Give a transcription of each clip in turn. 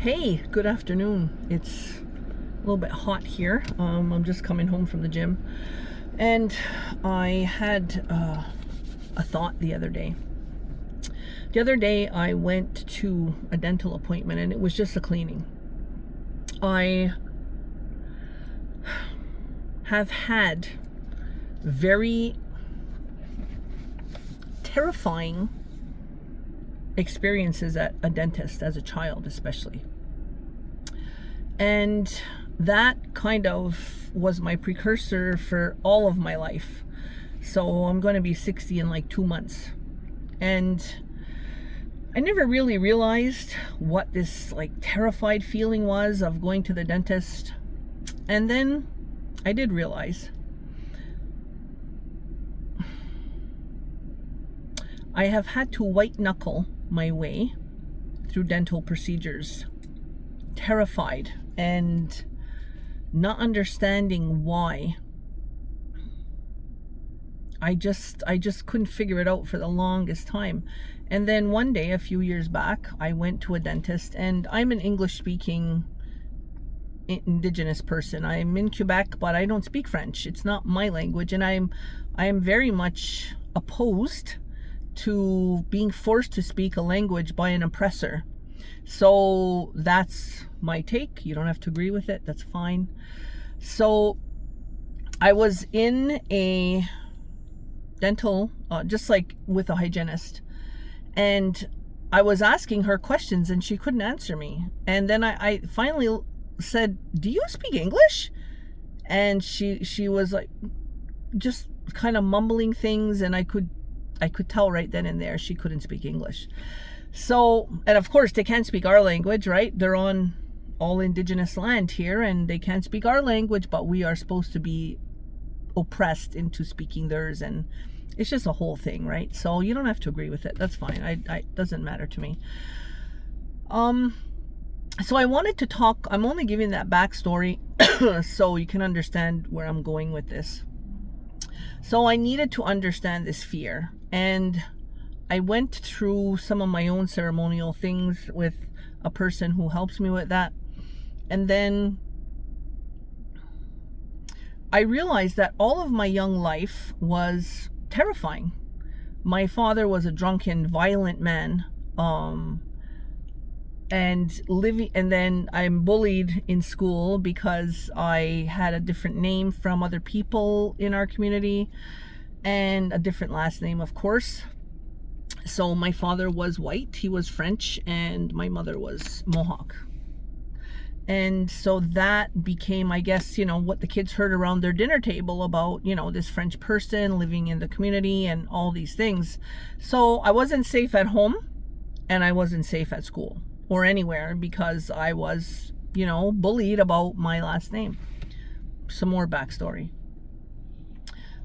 Hey, good afternoon. It's a little bit hot here. I'm just coming home from the gym, and I had a thought the other day. The other day, I went to a dental appointment, and it was just a cleaning. I have had very terrifying experiences at a dentist as a child, especially. And that kind of was my precursor for all of my life. So I'm going to be 60 in like 2 months. And I never really realized what this like terrified feeling was of going to the dentist. And then I did realize. I have had to white knuckle my way through dental procedures, terrified and not understanding why. I just couldn't figure it out for the longest time. And then one day, a few years back, I went to a dentist, and I'm an English-speaking Indigenous person. I'm in Quebec, but I don't speak French. It's not my language, and I am very much opposed to being forced to speak a language by an oppressor. So that's my take. You don't have to agree with it. That's fine. So I was in a dental, just like with a hygienist, and I was asking her questions and she couldn't answer me. And then I finally said, "Do you speak English?" And she was like just kind of mumbling things, and I could tell right then and there she couldn't speak English. So, and of course they can't speak our language, right? They're on all Indigenous land here, and they can't speak our language, but we are supposed to be oppressed into speaking theirs, and it's just a whole thing, right? So you don't have to agree with it. That's fine. It doesn't matter to me. So I wanted to talk. I'm only giving that backstory so you can understand where I'm going with this. So I needed to understand this fear, and I went through some of my own ceremonial things with a person who helps me with that. And then I realized that all of my young life was terrifying. My father was a drunken, violent man, and then I'm bullied in school because I had a different name from other people in our community, and a different last name, of course. So my father was white, he was French, and my mother was Mohawk. And so that became, I guess, what the kids heard around their dinner table about, this French person living in the community and all these things. So I wasn't safe at home, and I wasn't safe at school or anywhere because I was, bullied about my last name. Some more backstory.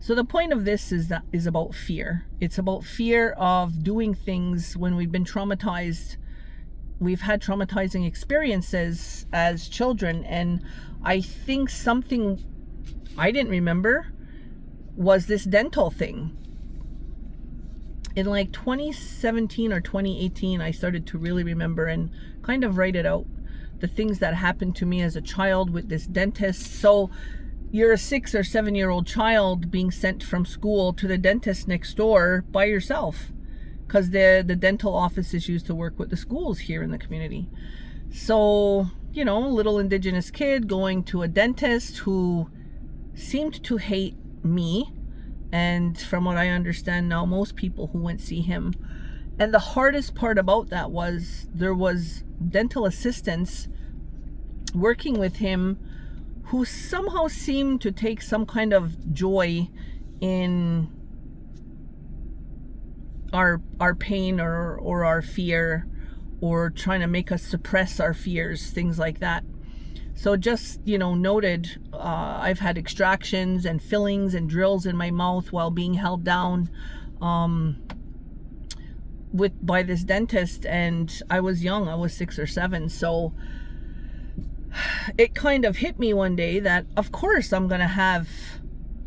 So the point of this is about fear. It's about fear of doing things when we've been traumatized. We've had traumatizing experiences as children, and I think something I didn't remember was this dental thing. In like 2017 or 2018, I started to really remember and kind of write it out, the things that happened to me as a child with this dentist. So you're a 6 or 7 year old child being sent from school to the dentist next door by yourself, because the dental offices used to work with the schools here in the community. So, little Indigenous kid going to a dentist who seemed to hate me, and from what I understand now, most people who went see him. And the hardest part about that was there was dental assistants working with him who somehow seemed to take some kind of joy in our pain or our fear, or trying to make us suppress our fears, things like that. So just, noted, I've had extractions and fillings and drills in my mouth while being held down by this dentist, and I was young. I was 6 or 7. So it kind of hit me one day that of course I'm gonna have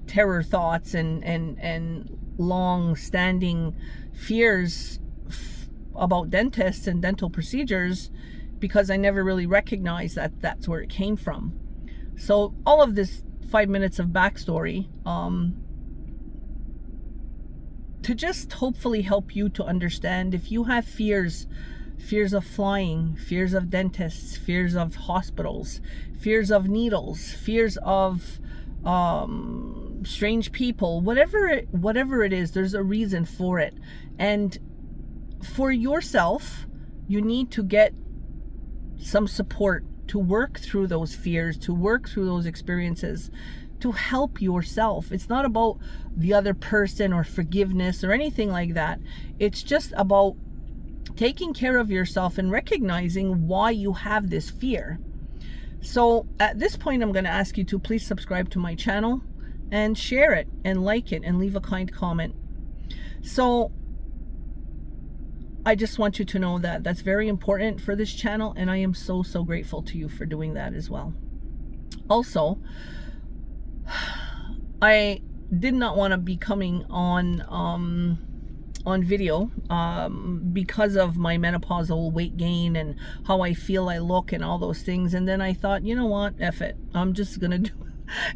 terror thoughts and long-standing fears about dentists and dental procedures because I never really recognized that that's where it came from. So all of this 5 minutes of backstory, to just hopefully help you to understand if you have fears of flying, fears of dentists, fears of hospitals, fears of needles, fears of strange people, whatever it is, there's a reason for it. And for yourself, you need to get some support to work through those fears, to work through those experiences, to help yourself. It's not about the other person or forgiveness or anything like that. It's just about taking care of yourself and recognizing why you have this fear. So at this point, I'm going to ask you to please subscribe to my channel and share it and like it and leave a kind comment. So I just want you to know that that's very important for this channel, and I am so grateful to you for doing that as well. Also, I did not want to be coming on video because of my menopausal weight gain and how I feel I look and all those things. And then I thought, you know what, F it, I'm just gonna do it.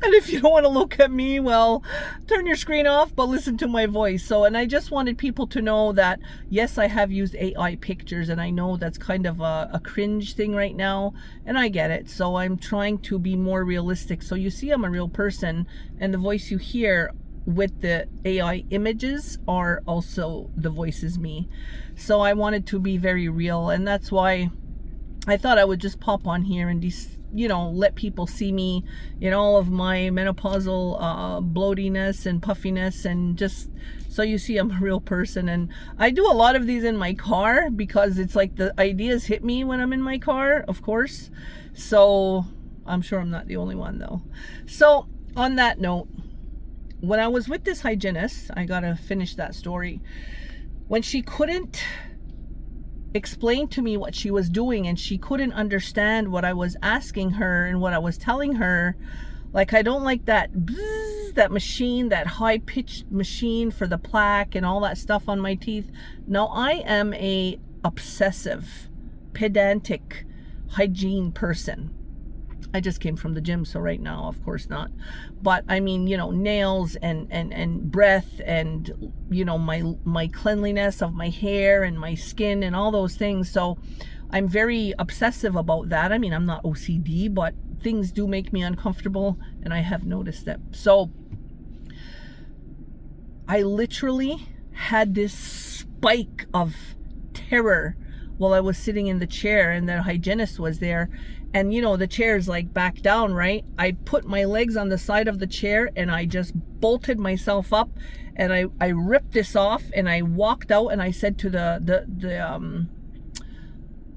And if you don't want to look at me, well, turn your screen off, but listen to my voice. And I just wanted people to know that, yes, I have used AI pictures, and I know that's kind of a cringe thing right now, and I get it. So I'm trying to be more realistic. So you see I'm a real person, and the voice you hear with the AI images are also the voice is me. So I wanted to be very real, and that's why I thought I would just pop on here and let people see me in all of my menopausal bloatiness and puffiness, and just so you see I'm a real person. And I do a lot of these in my car because it's like the ideas hit me when I'm in my car, of course. So I'm sure I'm not the only one though. So on that note, when I was with this hygienist, I gotta finish that story. When she couldn't explain to me what she was doing, and she couldn't understand what I was asking her and what I was telling her, like, I don't like that bzzz, that machine, that high-pitched machine for the plaque and all that stuff on my teeth. Now, I am a obsessive, pedantic hygiene person. I just came from the gym, so right now, of course not. But I mean, nails and breath and, my cleanliness of my hair and my skin and all those things. So I'm very obsessive about that. I mean, I'm not OCD, but things do make me uncomfortable, and I have noticed that. So I literally had this spike of terror while I was sitting in the chair, and the hygienist was there. And the chair's like back down, right? I put my legs on the side of the chair, and I just bolted myself up, and I ripped this off, and I walked out, and I said to the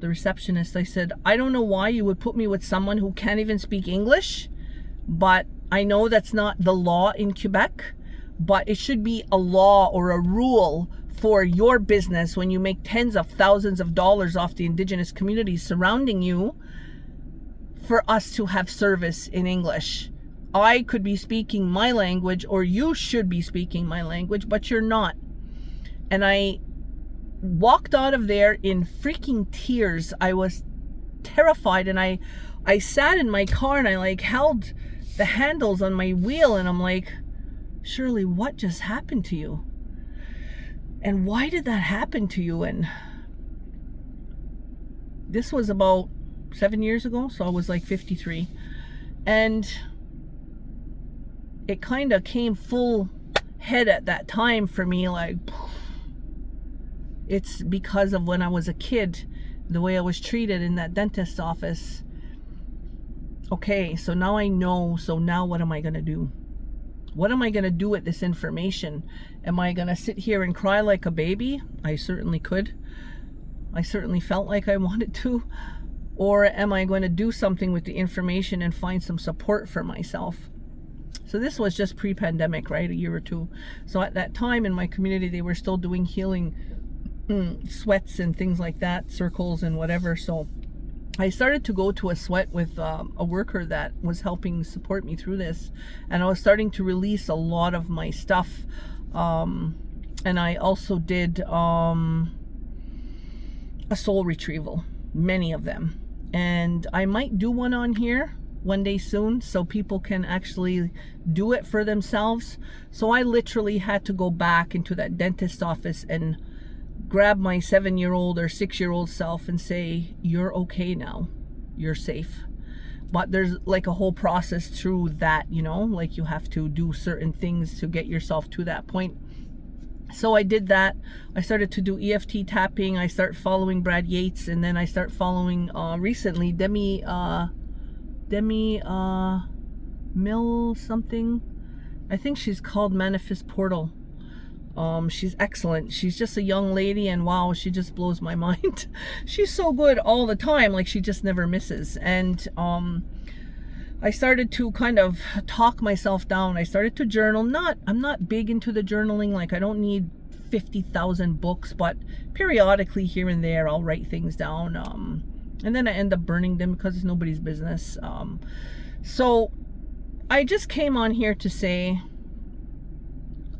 receptionist, I said, I don't know why you would put me with someone who can't even speak English, but I know that's not the law in Quebec, but it should be a law or a rule for your business when you make tens of thousands of dollars off the Indigenous communities surrounding you, for us to have service in English. I could be speaking my language, or you should be speaking my language, but you're not. And I walked out of there in freaking tears. I was terrified, and I sat in my car, and I held the handles on my wheel, and I'm like, Shirley, what just happened to you? And why did that happen to you? And this was about 7 years ago, so I was like 53, and it kind of came full head at that time for me. Like, it's because of when I was a kid, the way I was treated in that dentist's office. Okay, so now I know. So now what am I gonna do? What am I gonna do with this information? Am I gonna sit here and cry like a baby? I certainly could. I certainly felt like I wanted to. Or am I going to do something with the information and find some support for myself? So this was just pre-pandemic, right? A year or two. So at that time in my community, they were still doing healing sweats and things like that, circles and whatever. So I started to go to a sweat with a worker that was helping support me through this. And I was starting to release a lot of my stuff. And I also did a soul retrieval. many of them. And I might do one on here one day soon so people can actually do it for themselves. So I literally had to go back into that dentist's office and grab my 7-year-old or 6-year-old self and say, you're okay now, you're safe. But there's like a whole process through that, you know, like you have to do certain things to get yourself to that point. So I did that. I started to do EFT tapping. I start following Brad Yates, and then I start following recently Demi Mill something. I think she's called Manifest Portal. She's excellent. She's just a young lady, and wow, she just blows my mind. She's so good all the time, like she just never misses. And I started to kind of talk myself down. I started to journal. I'm not big into the journaling. Like I don't need 50,000 books, but periodically here and there I'll write things down. And then I end up burning them because it's nobody's business. So I just came on here to say,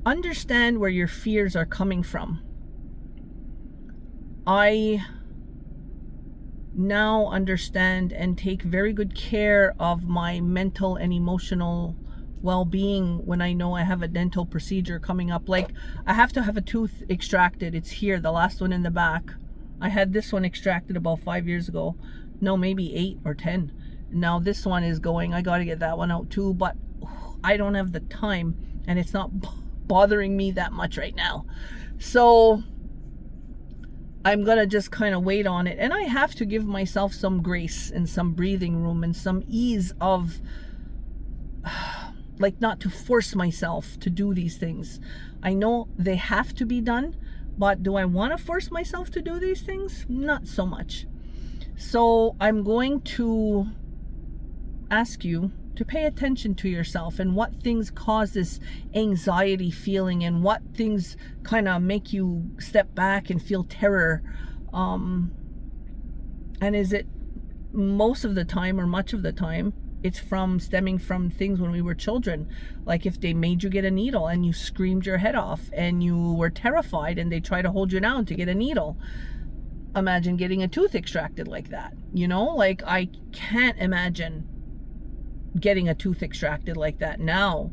understand where your fears are coming from. I now understand and take very good care of my mental and emotional well-being when I know I have a dental procedure coming up. Like I have to have a tooth extracted. It's here, the last one in the back. I had this one extracted about 5 years ago. No, maybe 8 or 10. Now this one is going. I got to get that one out too, but I don't have the time, and it's not bothering me that much right now. So I'm gonna just kind of wait on it, and I have to give myself some grace and some breathing room and some ease of like not to force myself to do these things. I know they have to be done, but do I want to force myself to do these things? Not so much. So I'm going to ask you to pay attention to yourself and what things cause this anxiety feeling and what things kind of make you step back and feel terror. And is it most of the time or much of the time it's stemming from things when we were children, like if they made you get a needle and you screamed your head off and you were terrified and they try to hold you down to get a needle. Imagine getting a tooth extracted like that, you know? Like I can't imagine getting a tooth extracted like that now,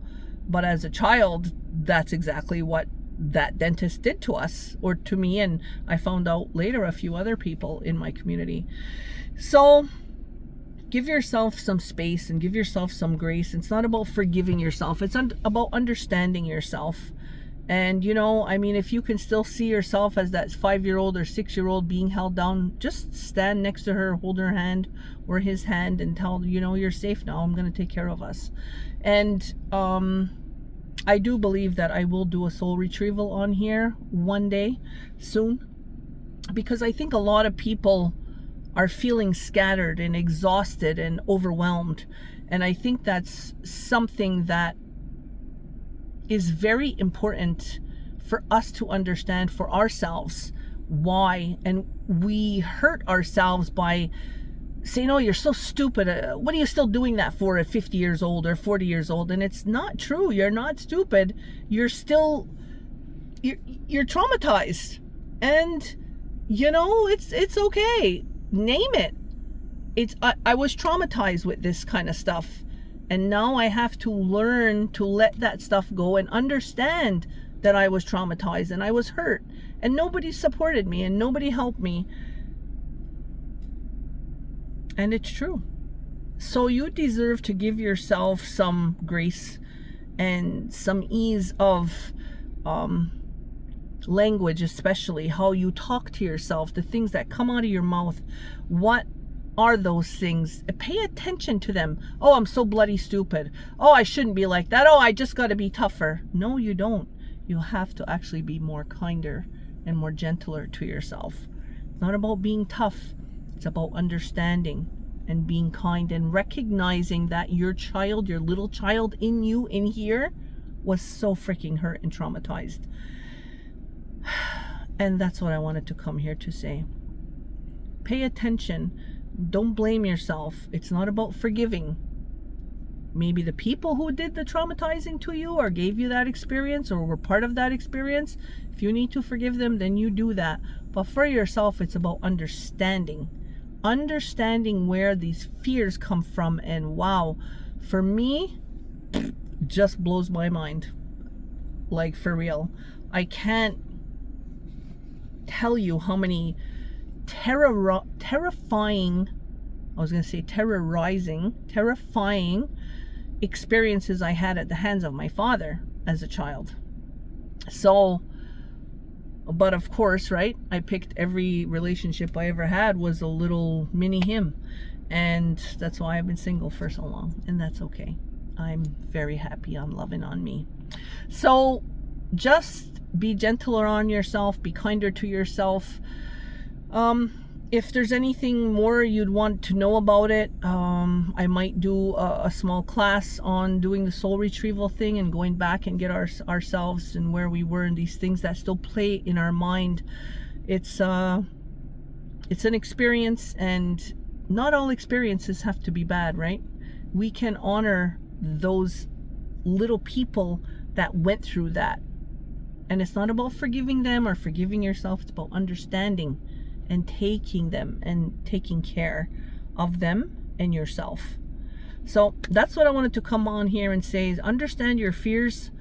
but as a child that's exactly what that dentist did to us, or to me, and I found out later a few other people in my community. So give yourself some space and give yourself some grace. It's not about forgiving yourself, it's about understanding yourself. And you know, I mean, if you can still see yourself as that 5-year-old or 6-year-old being held down, just stand next to her, hold her hand or his hand and tell, you know, you're safe now, I'm going to take care of us. And I do believe that I will do a soul retrieval on here one day soon, because I think a lot of people are feeling scattered and exhausted and overwhelmed. And I think that's something that is very important for us to understand for ourselves why. And we hurt ourselves by saying, oh, you're so stupid, what are you still doing that for at 50 years old or 40 years old? And it's not true. You're not stupid. You're still you're traumatized, and you know, it's okay. Name it. I was traumatized with this kind of stuff. And now I have to learn to let that stuff go and understand that I was traumatized and I was hurt and nobody supported me and nobody helped me. And it's true. So you deserve to give yourself some grace and some ease of language, especially how you talk to yourself, the things that come out of your mouth. What are those things? Pay attention to them. Oh, I'm so bloody stupid. Oh, I shouldn't be like that. Oh, I just got to be tougher. No, you don't. You have to actually be more kinder and more gentler to yourself. It's not about being tough. It's about understanding and being kind and recognizing that your child, your little child in you, in here, was so freaking hurt and traumatized. And that's what I wanted to come here to say. Pay attention. Don't blame yourself. It's not about forgiving. Maybe the people who did the traumatizing to you or gave you that experience or were part of that experience, if you need to forgive them, then you do that. But for yourself, it's about understanding understanding where these fears come from. And wow, for me, just blows my mind. Like, for real. I can't tell you how many terrifying experiences I had at the hands of my father as a child. So, but of course, right, I picked every relationship I ever had was a little mini him, and that's why I've been single for so long, and that's okay. I'm very happy on loving on me. So just be gentler on yourself, be kinder to yourself. If there's anything more you'd want to know about it, I might do a small class on doing the soul retrieval thing and going back and get ourselves and where we were and these things that still play in our mind. It's an experience, and not all experiences have to be bad, right? We can honor those little people that went through that. And it's not about forgiving them or forgiving yourself. It's about understanding and taking them and taking care of them and yourself. So that's what I wanted to come on here and say, is understand your fears,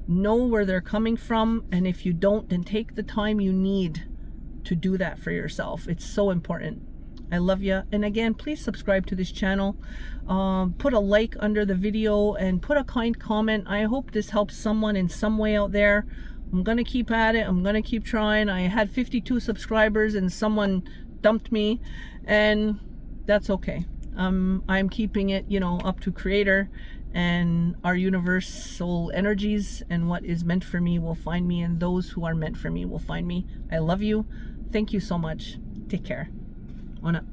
know where they're coming from, and if you don't, then take the time you need to do that for yourself. It's so important. I love you. And again, please subscribe to this channel. Put a like under the video and put a kind comment. I hope this helps someone in some way out there. I'm gonna keep at it. I'm gonna keep trying. I had 52 subscribers and someone dumped me, and that's okay. I'm keeping it, you know, up to Creator and our universal energies, and what is meant for me will find me, and those who are meant for me will find me. I love you. Thank you so much. Take care. On up.